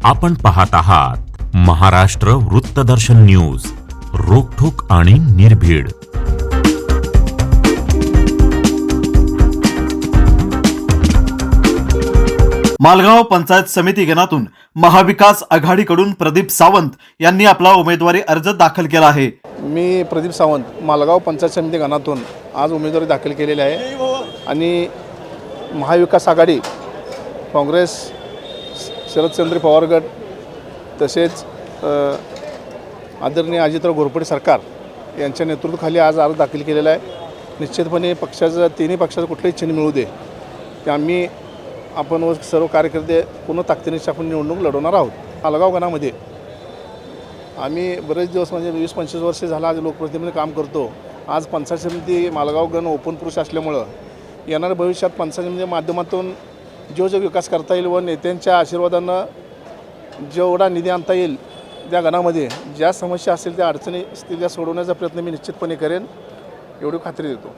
आपण पाहत आहात महाराष्ट्र वृत्तदर्शन न्यूज, रोखठोक आणि निर्भीड. मालगाव पंचायत समिती गणातून महाविकास आघाडीकडून प्रदीप सावंत यांनी आपला उमेदवारी अर्ज दाखल केला आहे. मी प्रदीप सावंत मालगाव पंचायत समिती गणातून आज उमेदवारी दाखल केलेली आहे आणि महाविकास आघाडी, काँग्रेस, शरदचंद्र पवार गट तसेच आदरणीय अजितराव घोरपडे सरकार यांच्या नेतृत्वाखाली आज अर्ज दाखल केलेला आहे. निश्चितपणे तिन्ही पक्षाचं कुठलंही चिन्ह मिळू दे ते आम्ही आपण व सर्व कार्यकर्ते पूर्ण ताकदीनिशी आपण निवडणूक लढवणार आहोत. मालगाव गणामध्ये आम्ही बरेच दिवस म्हणजे 20-25 वर्ष झाला आज लोकप्रतिनिधी काम करतो. आज पंचायत समिती मालगाव गण ओपन पुरुष असल्यामुळं येणाऱ्या भविष्यात पंचायत समितीच्या माध्यमातून जो विकास करता येईल व नेत्यांच्या आशीर्वादानं जेवढा निधी आणता येईल त्या गणामध्ये ज्या समस्या असतील त्या अडचणी असतील त्या सोडवण्याचा प्रयत्न मी निश्चितपणे करेन, एवढी खात्री देतो.